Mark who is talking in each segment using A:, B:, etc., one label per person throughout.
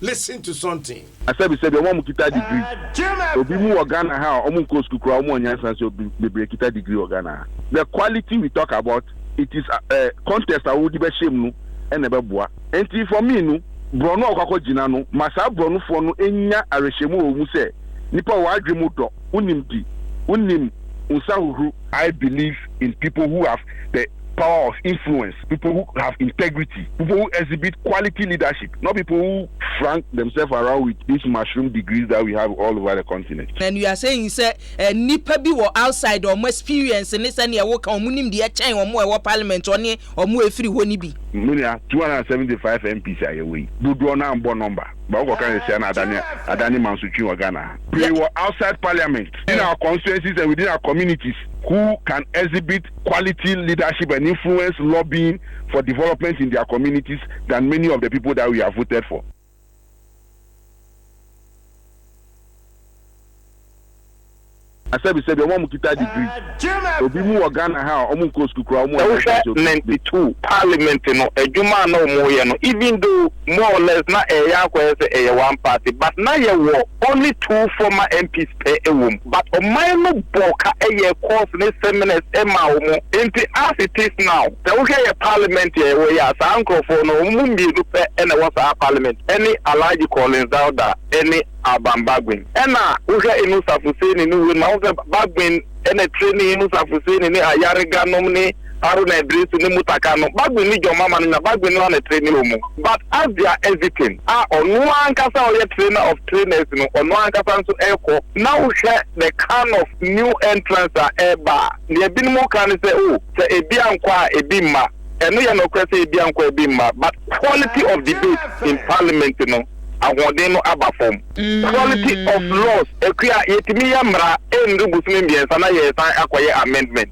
A: Listen to something.
B: I said the one kita degree. Obi mu Ghana ha omu ko school kura omu onyansa so be kita degree Ghana. The quality we talk about, it is a contest a wo di be shame no e na be boa. Enti for me no brono akwakọ gina no masa brono fo no enya arehemu omu se nipa wa adwemu do unim unsahuru. I believe in people who have the power of influence, people who have integrity, people who exhibit quality leadership, not people who frank themselves around with these mushroom degrees that we have all over the continent.
C: And you are saying, sir, nipa bi wo outside or more experience and this and your work on munim the chain or more parliament or more free one be.
B: 275 MPs are away. Do na mbo number. But what can you say? Adani Mansuchi Ghana. We were outside parliament in our constituencies and within our communities who can exhibit quality leadership and influence lobbying for development in their communities than many of the people that we have voted for. I said the one kita degree. Obi mu Ghana ha omu ko school kura omu
D: 92 parliament no ejuma no mo ye no, even though more or less na eya ko say one party, but na ye wo only 2 former MPs per ewom, but o man no boka eye course ne seminars e ma omo enti as it is now the we get parliament ye we ya san crofo no omu bi do pe e na was parliament any Alhaji Collins Dauda any Abambagwin ena we get inu safuseni ni na Bagbin and a training in Safusini, Ayariga nomini, Aruna Idris, Mutakano, Bagbin, your mama, and a Bagbin on a training room. But as they are hesitating, on one casa or trainer of trainers, on one casa to echo, now share the kind of new entrance at air bar. The Abinmo can say, oh, say a bianqua, a bimma, and we are no question a bianqua, a bimma, but quality of debate in parliament, awodeno abafom quality of laws ekua yetimi yamra endugu sumbiye sana ye san akoye amendment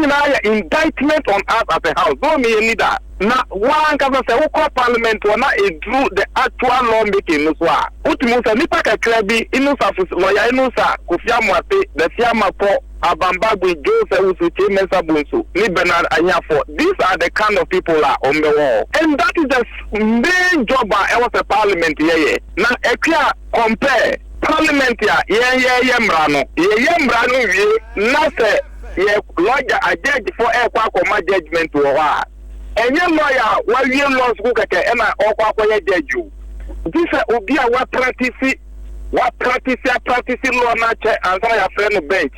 D: na ya indictment on us as a house do me leader na one ka say wo parliament na e drew the actual law making no so a utimu say nipa kakra bi inu safus lawyer inu sa Kofia Moate the fiamapo Abambagwe Joseph Usuche Mensa Bunso ni Bernard Anyafo. These are the kind of people are on the wall, and that is the main job I was a parliament here. Now if you compare parliament here mrano ye na say ye lawyer a judge for a kwakoma judgment to wa and your lawyer while you laws go keke e na okwakoye judge. This obi a wa practice law na che answer your friend bench.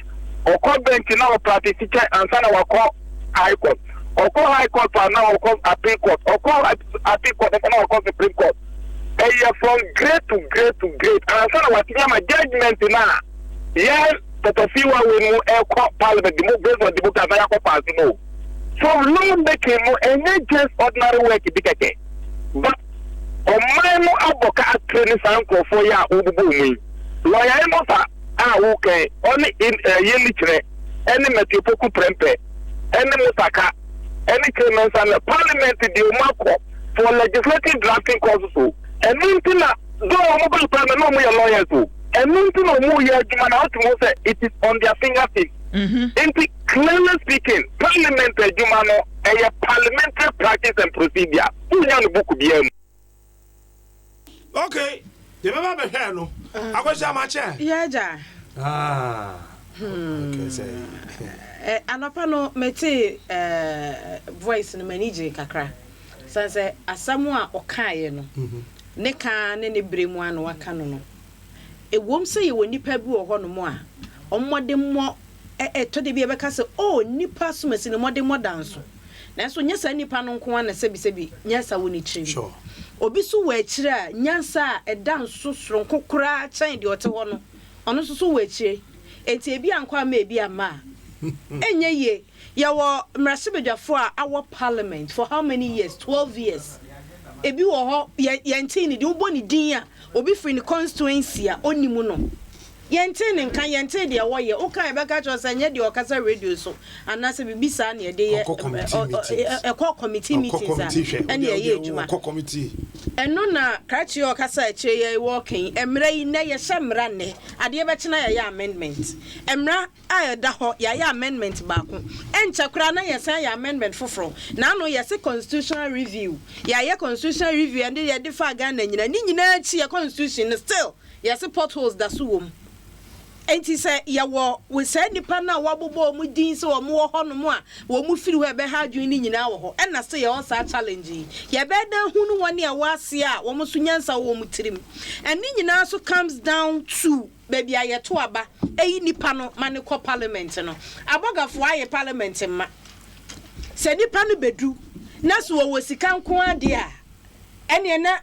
D: Oko bench now practice and sana wako high court. Oko high court now oko appeal court. Oko appeal court now oko Supreme Court. And you from grade to grade. And sana watinya ma judgment na. Yeah, tatofiwa we no eko parliament the move based on the book as I pass no. So law making no any just ordinary work bikeke. But o man no aboka training sanko for ya obubu mi. Lawyer no sa okay, only in Yelitre, any Metipoku Prempe, any Musaka, any claimants and the parliament the Marco for legislative drafting causes. And Mintina, though mobile parliament, no more lawyers too. And Mintina, no more Jumana, it is on their fingertips. In clearly speaking, parliament, Jumano, a parliamentary practice and procedure.
A: Okay. The member here no. I was a match.
C: Yeah,
A: okay, say.
C: Anopano mete voice no manage kakra. Say asamu a okaye no. Ne ka ne bremu anu waka no. E wom say ye nipa bi wo ho no mo a. Ommode mo to de bi e beka say oh nipa so masi no mode mo danso. Nanso nyesa nipa no nko na sebi nyesa woni chiri.
A: Sure.
C: Obi so wa chiri a nyansa e danso soronko kura chan de ote ho no. Ono so wa chiri. Enti ebi ankwa ma ebi ama. Enye ye yawo mrasebedwafo a our parliament for how many years? 12 years. Ebi wo ho ye ntini de uboni din a obi free ni constituency a onimu no. yente ne nka yente de wo ye o kan be ka cho say nye de o kasa radio so anase bibisa na de ye committee meetings and ye ejuma
A: committee
C: eno na krachi o kasa eche ye working emra yi na ye hemra ne ade be chena ye amendment emra da ho ye amendment ba ko encha kura na ye san ye amendment foforo na no ye se constitutional review ye constitutional review and ye de fa ga na nyina ni nyina chi ye constitution still ye se potholes da so wom enti se ye wo we say nipa na wabobo mu din se wo mo ho no mo a wo mu firi ho be ha adwun ni nyina wo ho na se ye on sa challenge ye be dan hunu woni a wase a wo mo so nyansa wo mu tirim and ni nyina so comes down to baby ayeto aba eyi nipa no mane ko parliament no abogafo aye parliament ma se nipa no bedu na so wo sika nko ade a ene na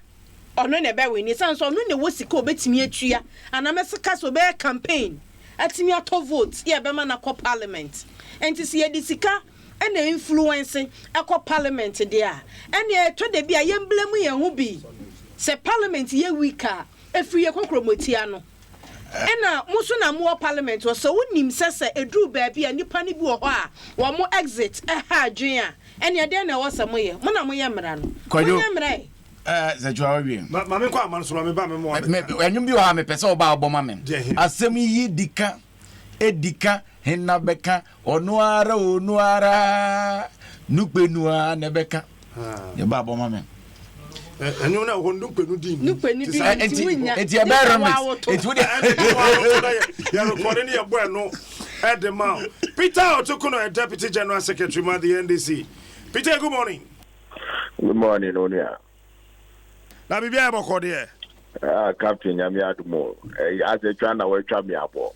C: ono ne be weni sanso ono ne wo sika obetimi atua anamesika so be campaign atimi ato vote ye be ma na ko parliament enti se ye di sika ene influence akọ parliament de a ene to de bia ye mblemu ye hu bi se parliament ye weaker efri ye kokromotia no ena muso na mo parliament wo so wonim sese edru ba bia nipa ne bi wo ho a wo mo exit ha adwen a ene de na wo samo ye mo na mo ye mra no mo ye mra
E: Zajwa wi.
A: Ma me kwa man so me ba me mo.
E: Enwum bi o ha me pese oba oboma me. Asem yi dika edika henna beka onu ara nukpenua ne beka. Ye ba oboma me.
A: Enwum na hondu penu din.
C: Nukpeni bi
E: enti e ba remix. Enti wo de
A: ya recording ye boy no Adom. Peter Otokuno, Deputy General Secretary of the NDC. Peter, good morning.
B: Good morning, Onia.
A: Na bibia e boko de
B: Captain Yami Adom. As a trainer we twa me abo.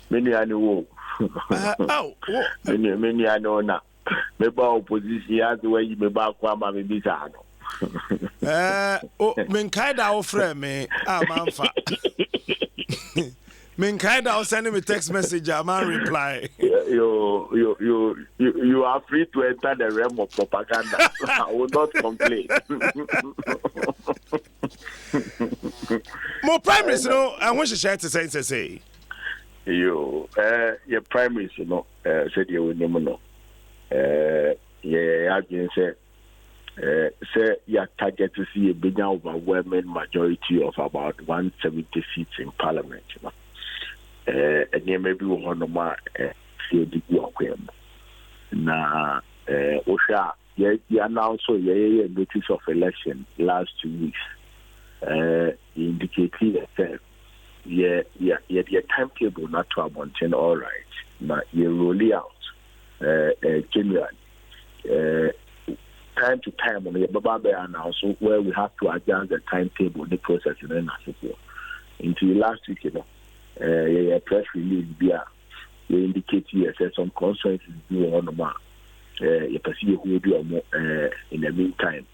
B: Many ani wo. Many ani ona. Me ba opposition as we me ba kwa ma me bisa no.
A: Men kaida o frɛ me manfa. Men kaida o send me text message a man reply.
B: You are free to enter the realm of propaganda. I will not complain.
A: More primaries, you know, I want to share to say.
B: Your primaries, you know, said you will never know. I can say your target to see a big overwhelming majority of about 170 seats in parliament, you know. And you may be one of my the work. Now, Osha, you announced a notice of election last 2 weeks. Indicating that your timetable not to abandon all right. Now, you roll out January. Time to time on the Baba announcement where we have to adjust the timetable, the process, and then into last week, you know. A press release via you indicate here some constraints you on the man. You perceive who do in the meantime.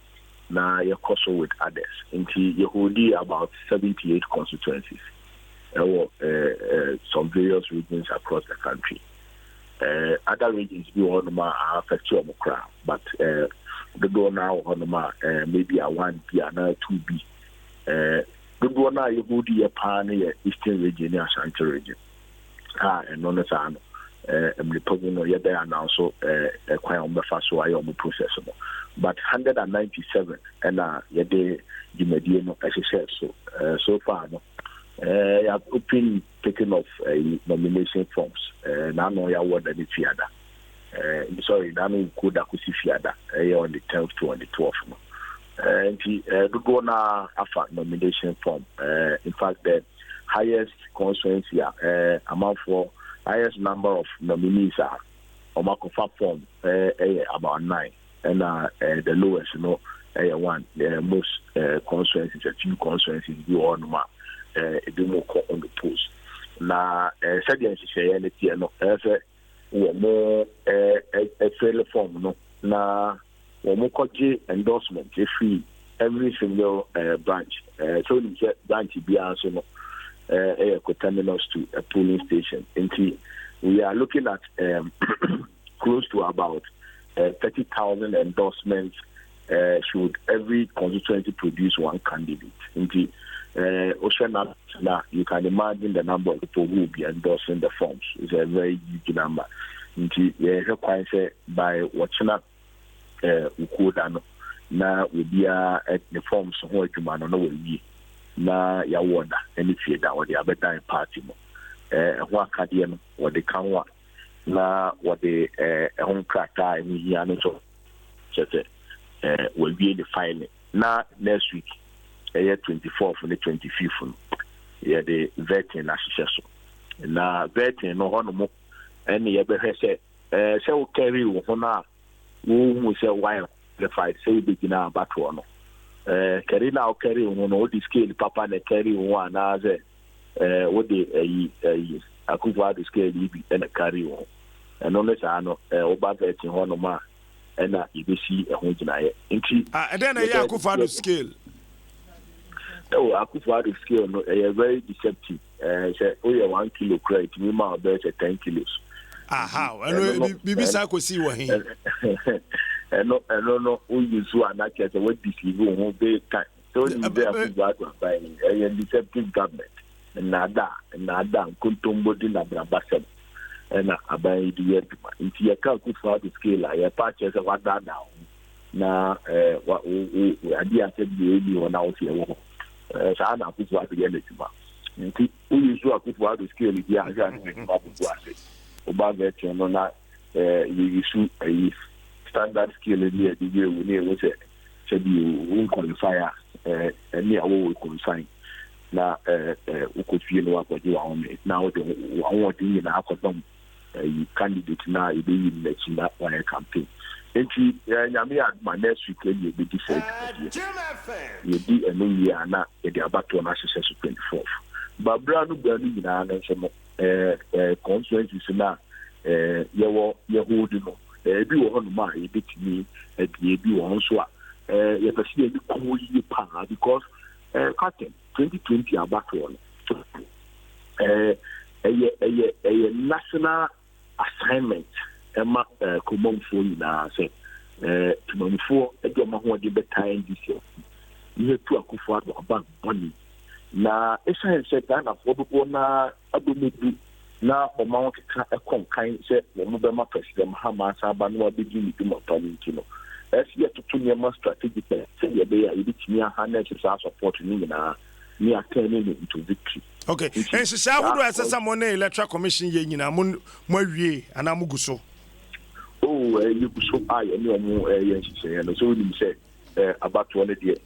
B: Now you're also with others. Into you hold about 78 constituencies or some various regions across the country. Other regions be on the man are affected crowd, but the door now on the man maybe a 1B and a 2B. Good one, you would be a pioneer Eastern region, Ashanti region. And non as I know, Republican, yet they are now so quite on the fast way on the process. But 197 and yet they median as I said so far. I have open taking of nomination forms. Now know your word and it's fiada. Sorry, now could akusi fiada on the 10th to on the 12th. And the governor offer nomination form. In fact, the highest constituency amount for highest number of nominees are Omakofa form about 9, and the lowest, you know, 1. The most constituencies, a few constituencies, you all know, do more on the post. Now, second, she no, more a fair form, no, now. Womokoji endorsement every single branch. So you get branch be also terminus to a polling station. And we are looking at close to about 30,000 endorsements. Should every constituency produce one candidate? And also now, you can imagine the number of people who will be endorsing the forms. It's a very huge number. Quite say by watching up Ukudano, now will be the forms of what you man on will be. Na ya wonder any fear or the other time party what Cadian or the Kanwa na what the home cracker in here so will be the final now next week 24th and the 25th the vetting association na vetting no one any ever say so carry one who say why the fight say begin about one carry now carry on all the scale papa na carry one as what the akuva the scale and carry on and unless I know over vetting one ma and you see a home tonight and
A: then akuva the scale
B: akuva the scale no very deceptive say oh yeah 1 kilo crate me ma about 10 kilos
A: how and bibi sa ko si wo hin
B: no who use one that just what deceive who be kind so you there to buy a deceptive government nada kuntumbo di na brabasem na abai di yet nti ya ka ku for the scale ya purchase what that down na wa adi ase bi ebi wona o se wo sa na ku for the yelejuma nti who use ku for the scale di aja na ku ase oba get no na you issue a standard skill in the year we near was it should be qualifier any will consign now we could feel what you are on it now the one thing in our candidate now it be in that one campaign and yami at my next week you be different you be a new year now the about to an success 24th but brand new na some constituencies now you holding ebi wo hono ma ebetimi ebi wo nso a ye pese ebi ko yi pa because captain 2020 abato no national assignment ema komomfo nyina se tumamfo edo ma ho de betai this year ye tu akufo aba boni na esa se na fo bo na adomedu na ọmọ keka ekonkan se mo be ma president Mahama Saba no abegi ni dum opportunity no esi etoto ne ma strategic se ye be ya yitimi aha na se support ni na ni atene ni into victory
A: okay en se sha wodo asesa mo na electoral commission ye nyina mo awie ana mo guso
B: oh you guso aye ni omo ye nhye no so ni se about one the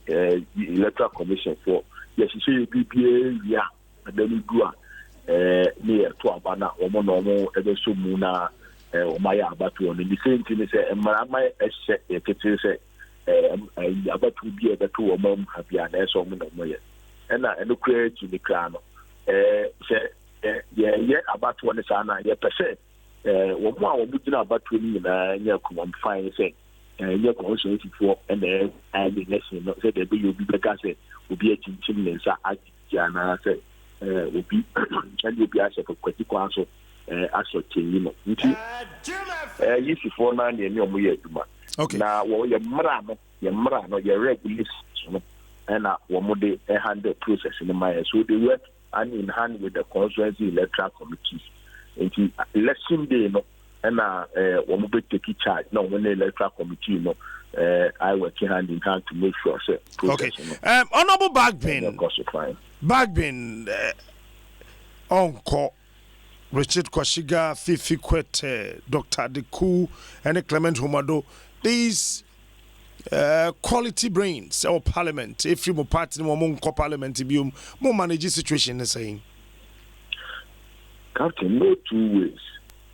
B: electoral commission for yes se PPA ya adani gua near to Abana, Omono, ever so muna, Omaya Abatu, and the same thing is a Marama essay, a say, about to be able to a mom happy and as on the way. And I look to the crown. Yeah, about one sana, yeah, per se. One more would about 20 year come fine say, you're also for and then I the lesson, not said that you be because it will be a chin and Jana say. Will be and you'll be asked for critical answer as a team. Yes, for 9 years, no more.
A: Okay.
B: Now, your Marano, your regular, and one more day a handle process in the Maya. So they work hand in hand with the constituency electoral committee. And election day, no, and one more take charge. No, when the electoral committee, no, I work hand in hand to make sure.
A: Okay. Honorable Bagbin, Uncle Richard Kwashiga, Fifi Kwete, Dr. Deku, and Clement Humado. These quality brains or parliament, if you party more parliament, you more manage situation the same.
B: Captain, no 2 ways.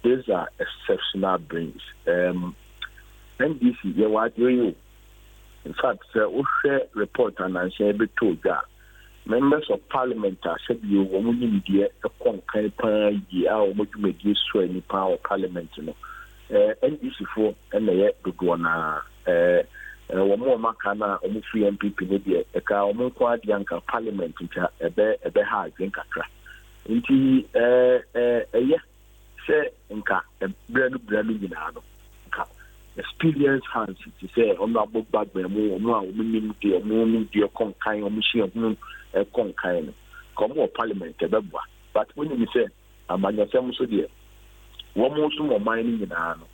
B: These are exceptional brains. NDC, you are doing. In fact, we share report and I share every told that. Members of Parliament are said you woman media a conquer year or much make use to any power of Parliament. NDC for and yet the Guana one more Macana or free MPP media a car or quite young Parliament into a bear high drink a crack. Into yes, say inca a brand in Ano. Experience hands to say on our book back by more women dear conquer or machine of moon conquer.
F: come or parliament but when you say amanyasem so there one more more mining in ano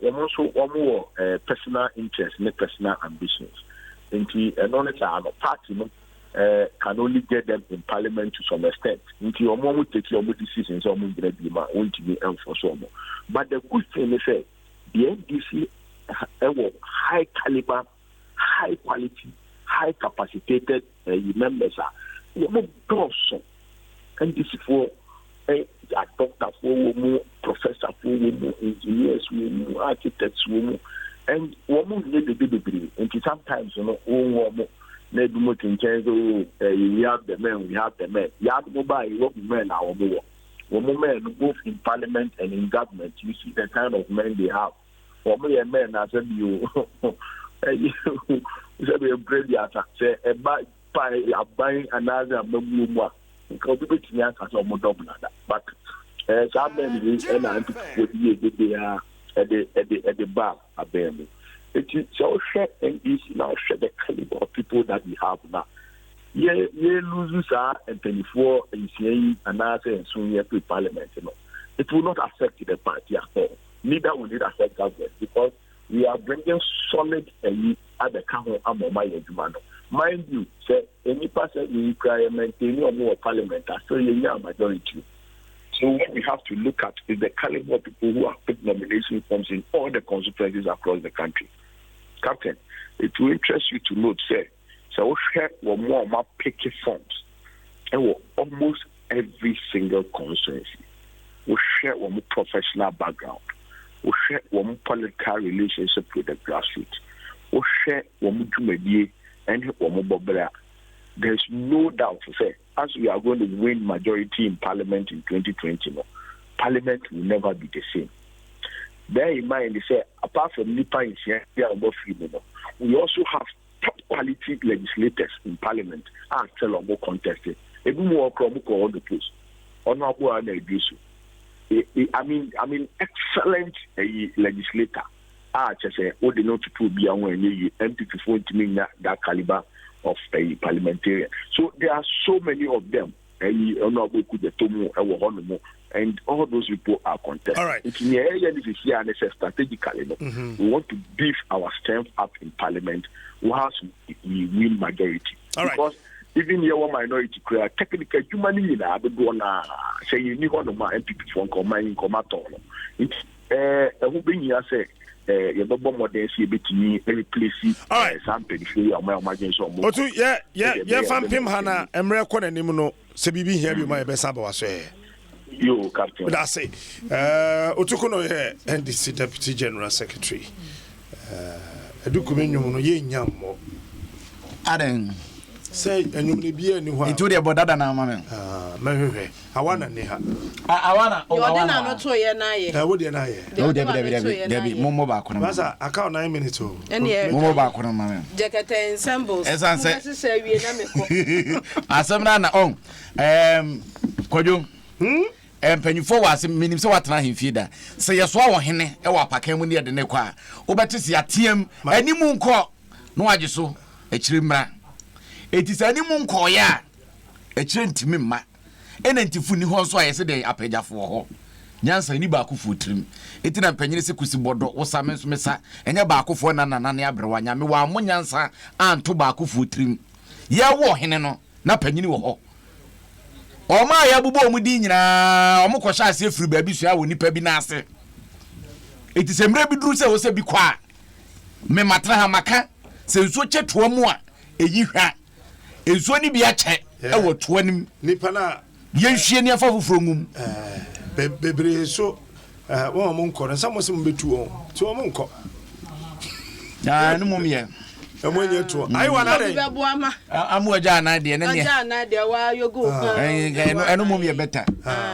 F: one more personal interest and personal ambitions into a party can only get them in parliament to some extent into your mom take your decisions or move the won't be for some. But the good thing is that the NDC high caliber, high quality, high capacitated members are also NDC for a doctor for professor for engineers architects and women need the degree and sometimes we have the men. You have mobile men our men both in parliament and in government. You see the kind of men they have. For me, a man as you say a brave attack. Say a buying another member because we can't have some double that. But some men and they are at the bar a baby. It is so share and is now share the caliber of people that we have now. Yeah, losers are and 24 and saying another and soon here to parliament. It will not affect the party at all. Neither will it affect government because we are bringing solid and at the council mind you, say any person we require maintaining or more parliament are still a majority. So what we have to look at is the caliber of people who have put nomination forms in all the constituencies across the country. Captain, it will interest you to note, say, so we share one more picky forms and almost every single constituency. We share one more professional background. We share one more political relationship with the grassroots. We share one more jumedie and one more bobera. There's no doubt to say, as we are going to win majority in Parliament in 2020, Parliament will never be the same. Bear in mind, they say, apart from Nipa in here, we also have top quality legislators in Parliament. I tell them more contested. Even more on the post. Honorable and abuse. I mean, excellent legislator. I just say, all the not to be on empty to phone to me that caliber of a parliamentarian. So there are so many of them. And all those people are contested.
A: All right.
F: It's in the area this is here and it's strategically. We want to beef our strength up in parliament whilst we win majority.
A: All right.
F: Because even your minority create technically humanly say you need one of my MP for commanding commander. It's who bring you say you don't more than see between every place something for my emergency.
A: Otu yeah fan pim hana emre ko nanim no se bibi here bi my best aba so
F: yo captain
A: that's it Otuko no here NDC deputy general secretary edukumenwum no ye nyammo
E: Adom
A: say enyum ne bia ni ho
E: into the bodada na mama
A: mahwehwe awana ne ha
E: awana
C: yo na no to ye na ye
A: wo de na ye
E: Debi momo ba ko na
A: basa aka 9 minutes o
E: momo ba ko na mama
C: Jakata ensembles
E: esanse
C: se wie na me ko
E: asem na on kwadwo empanyufo wase minim se watena hemfie da se yeso awo hene e wa pakan mu ne de ne kwa obete se atiem animu nko no agye so ekirimra etisa animu nko ya ekire ntimi mma enantifu ni ho so ayese de apegyafo ho nyansa ni ba akofo tirim etina mpanyire se kusi bodo wosame so mesa enya ba akofo na ne abrewa nyame wa mo nyansa anto ba akofo tirim ye wo hene no na panyini wo ho Oma ya bubo mu di nyina omukọ sha ase firi ba bi so ya wo nipa bi na ase eti se mre bi duru se wo se bi kwa me matra ha maka se nso cheto mu a eyi hwa enso ni bi ache e wo to anim
A: nipa na
E: ye hwie ni afa foforo ngum
A: bebre so wo mo nkọ na samosi mbetu o ti wo mo nkọ
E: ya no mum ye
A: Amonye to ai wana dey
E: amu aja na de ne ne
C: aja na de wa yogo
E: eno mum ye better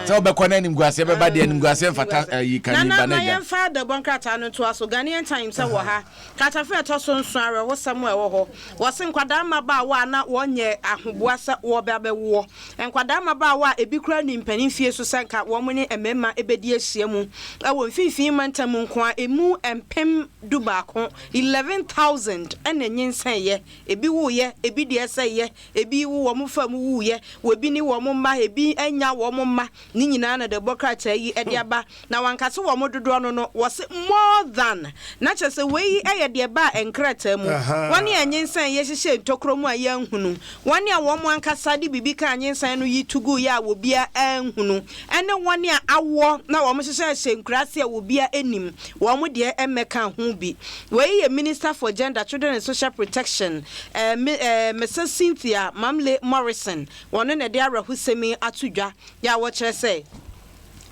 E: so obekọ na nim guase be ba de nim guase mfata yi kan ni banaja
C: na fa de bonkrata no to aso Ghanaian Times wo ha katafe to so nso are wo samu e wo ho wo se nkwada ma ba wa na wonye ahoboasa wo be abewo nkwada ma ba wa ebi kura ni mpanin fie so sanka wo mu ni emema ebedi ahia mu e wo mfifin mantam nko a emu empem du ba ko 11,000 ene enyensan ye ebi wo ye ebi de ese ye ebi wo mo fam wo ye webi ni wo mo ma ebi anya wo mo ma ni nyina na de bokrata yi e de aba na wankase wo mo dodo no was more than na chese we eye de ba enkrata mu woni enyensan ye hihye ntokro mu aye nhunu woni a wo mo ankasa de bibi ka enyensan no yi tugu ya wo bia enhunu ene woni a awo na wo mo hihye nkrase a wo bia enim wo mo de emeka ho bi we ye Minister for Gender, Children and Social Protection, Mrs. Cynthia Mamle Morrison, one in a dear Rahusemi Atuja, ya watch her say.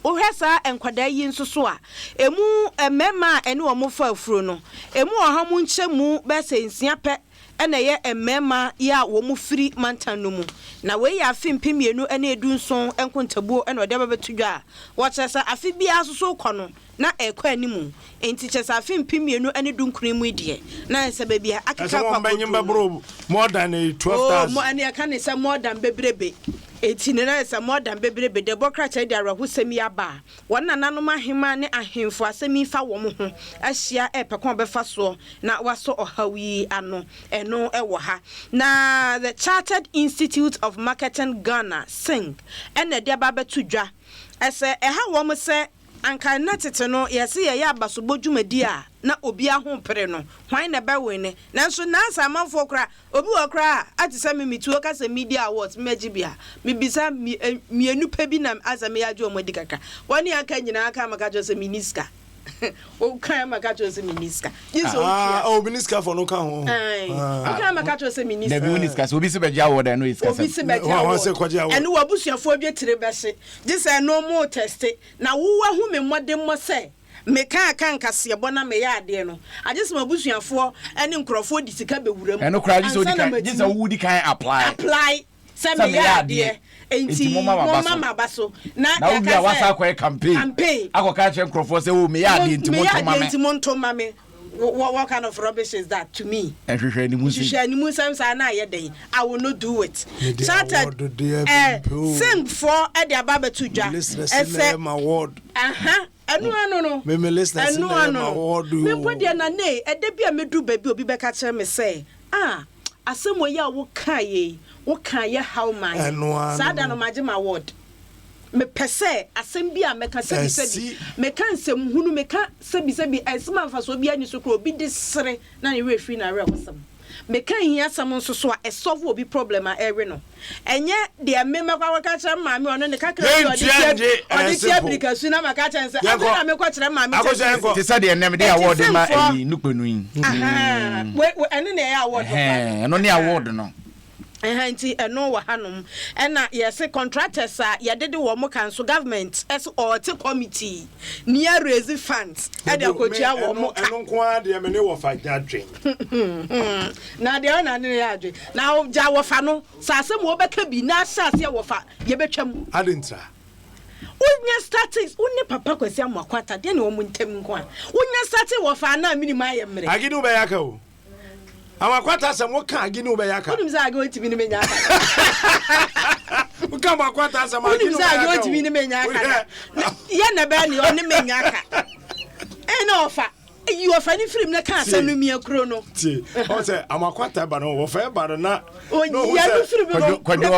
C: Ohesa enkwada yi nsoso a emu emema ene omo fa afuro emu ohamu nchemu be se nsia pe ene ye emema ya wo mu firi mantanu mu na we ya afimpi mienu ene edu nson enkontabuo ene ode babetudwa a wochesa afi bia soso kono na ekwa animu enti chesa afimpi mienu ene dunkurimu die na ese bebia akeka kwa
A: bro more than 12,000
C: mo ene aka ne se more than bebrebe eti ne na ese more than bebrebe de bokracha de arahusemi aba wona nanom ahema ne ahemfo asemi fa wo mo ho ahia epekon befa so na waso ohawi ano eno ewo ha na the Chartered Institute of Marketing Ghana sing ene de aba betudwa ese eha wo mo se anka na tete no yesi ye ya basobo dwumadi a na obi ahon pere no hwan na ba we ne nanso nansa amanfo kra obi wo kra atise mimituo ka se media awards megibia mibisa mienu pa bi na azame ya jo modi kaka woni aka nyina aka maka jo se miniska o kan maka jo se miniska
A: o miniska for no kan ho
C: o kan maka jo se miniska
E: na miniska so obi se beja award no iska
C: obi se beja award enu wabusuafo bi tire behye gise no mo test na wo hu me modem mo se meka aka nkase bona me ya ade no agese mabusuafo ene nkrofo di sika bewuram
E: eno kra gise odi kan gise wo di kan apply
C: se me ya ade enti mama baso na
E: ya ka wasa akwa campaign akoka che nkrofo se wo me ya ade enti monto mame
C: what kind of rubbish is that to me?
E: Shishani
C: Muslims are not yet. I will not do it. Started sing for Eddie Ababa Tuja.
A: Listen, award.
C: No.
A: Me listen, award.
C: Me put the name. A debut me do baby be back at me say. Asemo ya wo kan ye how man. Sada no majima award. Me pese asem bia meka sebi meka nsem hunu meka sebi esema mfa so bia ni so kro obi desere na ne refri na rekosam meka hia sam nso so a solve obi problem a ewe no enye de mema kwa ka kire maame ono ne kakra odi tia application na maka kire nse na me kwa kire maame
E: te say de enem de award ma nupenu yin
C: we ene na ya award
E: eno ne award no
C: nti eno wa hanom ena yes contractors a yedede wo mo kan so government as or te committee near raise funds e de akotua wo mo
A: eno nko a de me ne wo fa jadwen
C: na de ona ne ya adwen na ja wo fa no sase mo beka bi na asase wo fa ye betwam
A: adentra
C: unya statistics unne papa kwasi amakwata de ne wo mo ntem nko a unya statistics wo fa na minimum ayemre
A: agidi be yaka o amakwata asem wo kan agi no be yaka
C: unim za agi otimi ni menya aka
A: wo kan amakwata asem agi no be yaka
C: unim za agi otimi ni menya aka ye na be ni oni menya aka na ofa you ofa ni film na kan asem no mi akro no
A: ti o se amakwata ba no wo fa ba na
C: no ya ni film no
A: no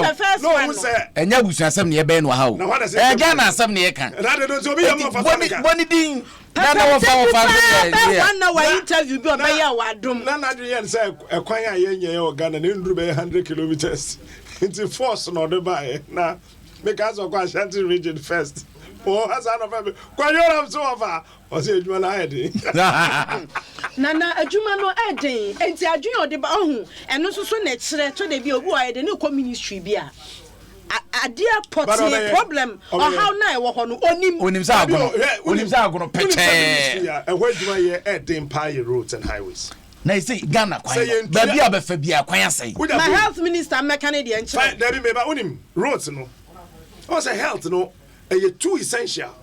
A: wo se
E: enya busu asem ne ye be no ha o ga na asem ne ye kan
A: na de do so bi ya mo fa
E: boni din na wo fa
C: na wa interview bi oba ya wa Adom
A: na de yen say ekwan a ye nye o Ghana ne nduru be 100 kilometers into force no de ba na make us go Ashanti region first oh asa no fa kwa yo am so over o say adwuma na ede
C: na adwuma no eden enti adwuma de ba ohu eno so na kire to de bi obi wa ede ne ko ministry bi a adia potty problem or how na e wo ho no onim
E: sa agono peche
A: e hwadwuma ye edin pie roads and highways
E: na you say Ghana kwan ba bia be fa bia kwan asai
C: my health minister mechanic de enche
A: there be me ba onim roads no o say health no e too essential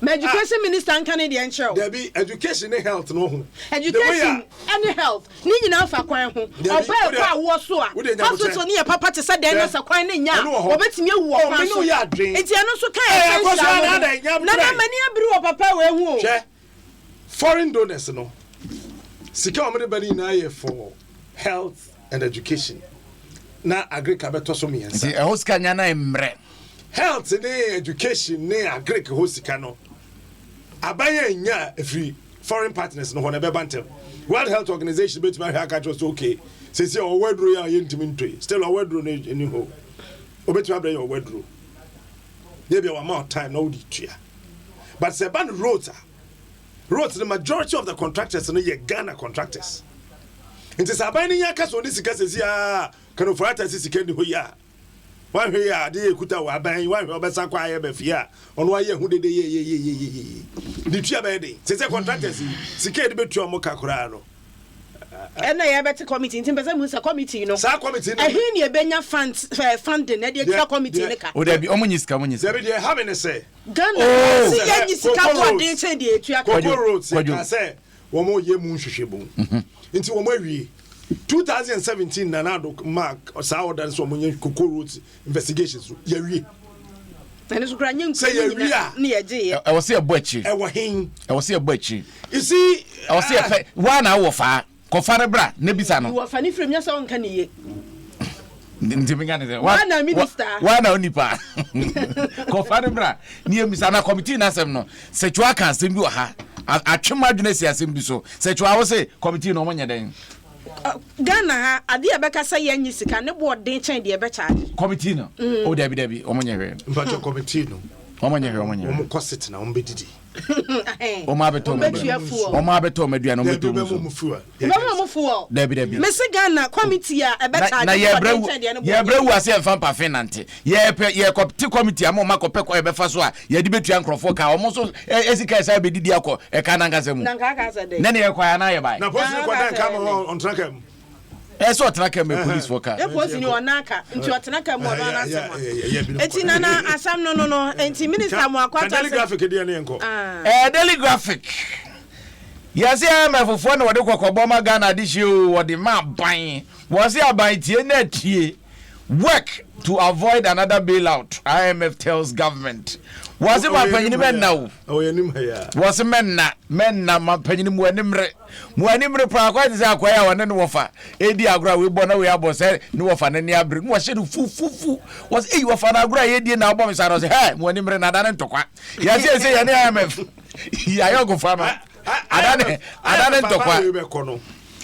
C: my education minister Canadian enche
A: there be education and health no
C: education and health ni nyina fa kwan ho oba kwa wo so a hospital ni e papa te say den na sa kwan ni nya obetimi ewu okwan so enti eno so kan na mani abiri wo papa we hu o
A: foreign donors no sika omede bani na ye for health and education. Na agri ka beto so miensa.
E: Nti ehosika nya na emre.
A: Health and education ne agri ka hosika no. Abanye nya free foreign partners no ho na be bantem. World Health Organization bet ma haka just okay. Say o wedro ya yentimi ntoi. Still o wedro no any ho. Obeti abra your wedro. There be one more time no di tua. But say ban roads, the majority of the contractors no ye Ghana contractors. Nti sabani ya kaso ni sika sesi a kanu forata sika ni ho ya. Wan hwe ya de ekuta wa ban wan hwe obesa kwa ya be fia ono aye hu de ye. Di tua be de. Say contractors sika de betua mo kakura no.
C: Na ya beti committee nti pese mu sa committee you know.
A: Sa committee no.
C: Ehi ni ebenya funding na de tia committee ne ka.
E: O da bi omunyisika
A: There be how many say?
C: Ghana si ya nyisika bo de che de etua ko.
A: Koko roads ya say wo mo ye mu nhwehwebo. Nti wo mo awie 2017 na do mark sa order so mo nye Koko roads investigations ya wie.
C: And so kra nyen
A: say ya wie a
C: na ye je ye.
E: I was here boachi.
A: E wo hin.
E: I was here boachi.
A: You see
E: I was here one hour fa. Kofare bra ne bisa no.
C: Wo fa ni frem nya so nka ne ye.
E: Ntiminga ne.
C: Wana minister.
E: Wana onipa. Kofare bra ne emisa na committee na asem no. Se twa kan asem bi wa ha. Atwema adwene si asem bi so. Se twa wo se committee no omonye den.
C: Ghana ha ade e beka say ya nyi sika ne bo den chen de e be charge.
E: Committee no. O dabi omonye hwe.
A: Mbacho committee no.
E: Omonye hwe.
A: Omo kosit na ombe didi.
E: Omo abeto medua no meto mu so.
C: Mama fuo.
E: Dabi.
C: Mese Ghana committee a e be charge.
E: Na ye brewu ase enfam pa finante. Ye committee am ma kope ko e be fa so a ye di betua nkrofo ka omo so esika esa be didi akọ e ka na ngase mu.
C: Na ka se dey.
E: Na ye kwa na ye bai.
A: Na post ko dan ka mo on track am.
E: So traka me police for car.
C: E post ni onaka nti otenaka mo do na asema. Enti na asam no enti minister mo akwata.
A: Daily graphic dey na enko.
E: Daily graphic. Yes, I'm a for what the Kokoboma Ghana this year, what the map buying was here by TNT work to avoid another bailout. IMF tells government. Was it my penny men now?
A: Oh, you knew here.
E: Was a men na my penny muanimre. Muanimre Praquat is acquire one and wafer. Edi Agra, we born away about said no of an any bring. Was she foo? Was you of an Agra, Edi and Album? I was hey, Muanimre Nadan Toka. Yes, say any IMF. Yeah, go farmer. I don't know.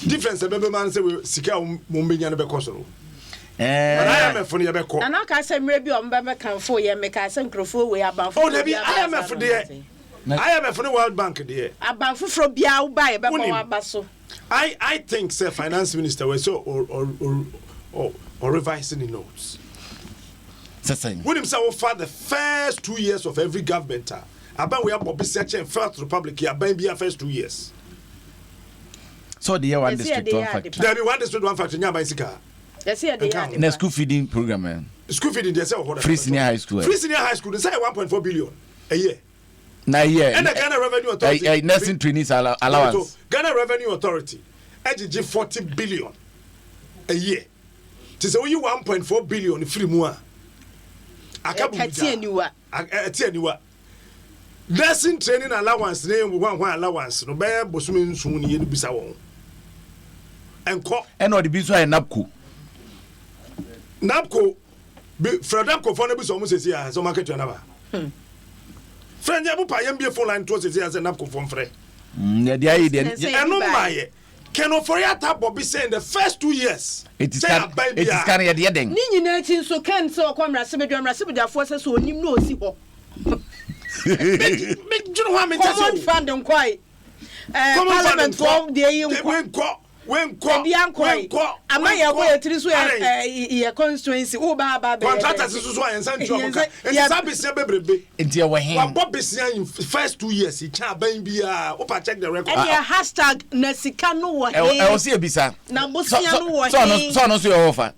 A: Difference a baby man say we sika mumbinya be koso. I am for your beco.
C: And I can say maybe on Baba can for ye make us and crofo way about.
A: Oh, there I am for dear. I am for the World Bank dear.
C: About for Biao by Basso.
A: I think sir finance minister was so or revising the notes. When himself for the first 2 years of every government. About we have research and First Republic here, by the first 2 years.
E: So the year one district one factory.
A: There be one district one factory near bicycle.
C: Yes, here they are.
E: In a school feeding program,
A: School feeding they say
E: free senior high school.
A: Free senior high school they say 1.4 billion a year.
E: Na year.
A: And the Ghana Revenue Authority.
E: Nursing trainees allowance.
A: Ghana Revenue Authority. EGG 40 billion a year. To say you 1.4 billion free more. Atieniwa. Nursing training allowance name one allowance no be bosumi nsun ni ye bisa won enko
E: eno de biso ay napco be fredapco for no biso mo sesi ya so market na ba friend ya bu pa yam be phone line to sesi ya se napco for frɛ na de ayi de
A: eno maye keno for ya ta bobi say in the first 2 years
E: it is can ya de den
C: ni nyina tin so kan so kwamra sebedwa fo se so onim no osi ho
A: Big John
C: common fund and quite parliament for the when am I away to constituency
A: contractors and first 2 years he can't check the record
C: hashtag Nasikano
E: I will see a bisa so your offer.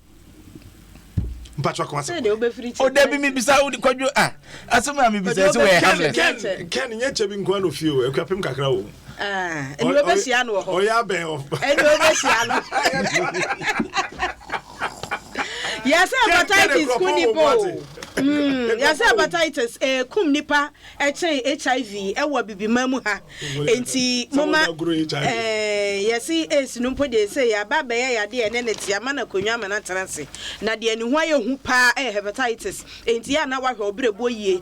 E: Oh, Debbie, me beside you. Asuma me beside you.
A: Can you check in one of you? A crapim cacao.
C: And you Bessiano.
A: Oh, yeah, Bell.
C: Yes, hepatitis. Yasa hepatitis kum nipa echen HIV ewo bibima mu ha. Enti mama yesi esinu mpo de say ya baba ya de ene neti ama na konwa ama na transe. Na de eni ho aye hu pa hepatitis. Enti ya na wahwe obrebo yie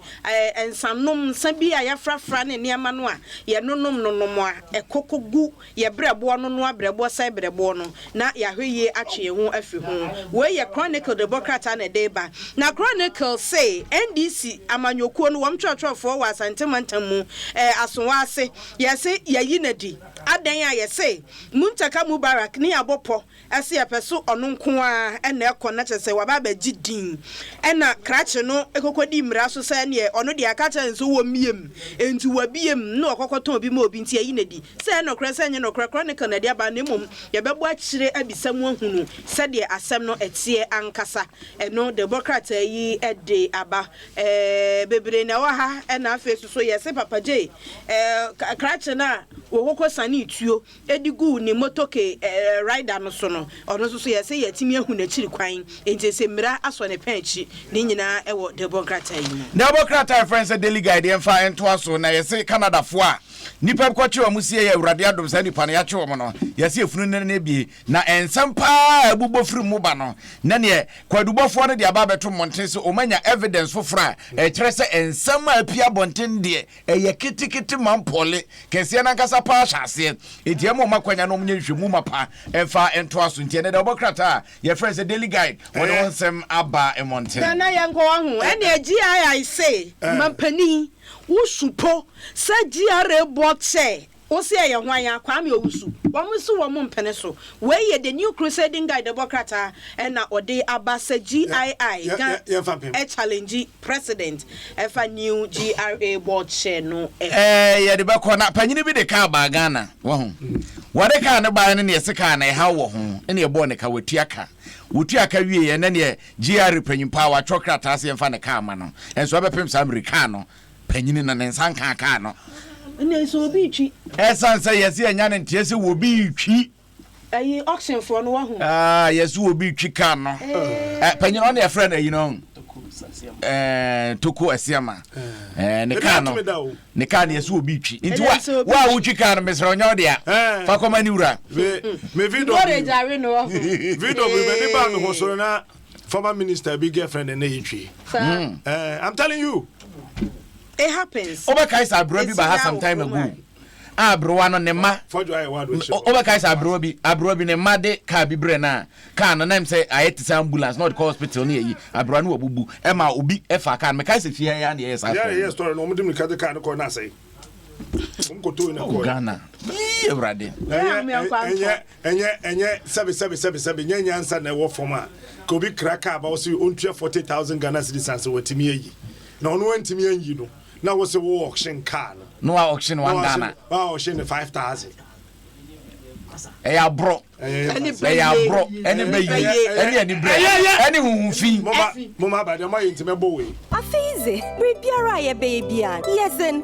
C: ensanom sabi ayafrafra ne niama no a ye nonom a ekokogu ye brebo no abrebo sai brebo no na ya hweye atwe ho afi ho we ye Chronicle Democrat na deba na Chronicle say NDC amanyokuo no wom twotwofo wa santemantam asonwa ase ye say yayi nadi adan a ye say Muntaka Mubarak ni abopo ase ye peso ono nko a na ekona chese wa baba gidin na krache no ekokodi mra so say ne ono de akacha nso wo miem enti wabiem na okokoton bi ma obi nti yayi nadi say no kra say nye no kra Chronicle na de aba ne mum ye bebo akire abisamu ahunu se de asem no etie ankasa eno Democrat yi ede aba bebre na wa ha na afa so yese papa J krache na wo kokosani tuo edigu ni motoke rider no so no ono so yese yetimi ahunu akiri kwan enti se mira aso ne panchi ni nyina ewo Democrat yi
E: Democrat friends daily guide emfa ento aso na yese Canada fo a nipa kwache wa musie ya urade Adom sa nipa na ya che wo no yese efunu ne bie na ensam pa abubo firi mu ba no na ne kwadubofo no de aba beto monten so omanya evidence fofra kire se ensam apia bonten de ye kitikiti mampole kese na nkasa pa hyase etiamo makwanya no mnya hwemu mapa emfa ento aso ntie ne Democrat a ye friends daily guide won onsem aba emonten
C: na yanko wahu ene GI say mampani usupo sa GRA botse o se ye hwan ya kwame owusu womusu wo mpene so we ye the new crusading guide Democrat na ode abasa GII a challenge president efa new GRA botse no
E: ye de be kona panyini bi de ka ba Ghana wo ho wore ka ne ba ne ye seka na ha wo ho ene ye bo ne ka watuaka wotuaka wie ye ne ne GRA panyimpa wa chokrata ase emfa ne ka ama no enso obepem sa America no panyini na ne nsanka ka no
C: ne so bi twi
E: esan say yes enya ne ntie se wo bi twi
C: ayi auction for no wahu
E: yes wo bi twi ka no panyini on your friend you know toko asiama ne ka no ne ka ne yes wo bi twi nti wa wo twi ka no mesra onyo de a fa koma ni wura
A: me video video me ne ba me ho so na former minister big girlfriend and twi I'm telling you
C: it happens.
E: Oba kaisa abrobi ba ha some time ago. Abrowa no ne ma. Oba kaisa abrobi ne ma de ka bibre na. Ka no nam say ayeti ambulance not call hospital ne yi. Abrowa no obubu. E ma obi e fa ka me kaisa fie ya na yes.
A: Yeah, story no mudi me ka de ka no ko na say. Umkoto ina ko.
E: Ghana. Evrade.
A: Enye 7 nyanya ansa na wo forma. Ko bi kraka ba wo say ontua 40,000 Ghana cedis watimi yi. Na ono antimi yi no. Na wo say wo auction car
E: no auction one Ghana
A: auction 5,000
E: ya bro any hunfi
A: mama ba de ma yintime bo we
G: afize bribiara ye baby an yesen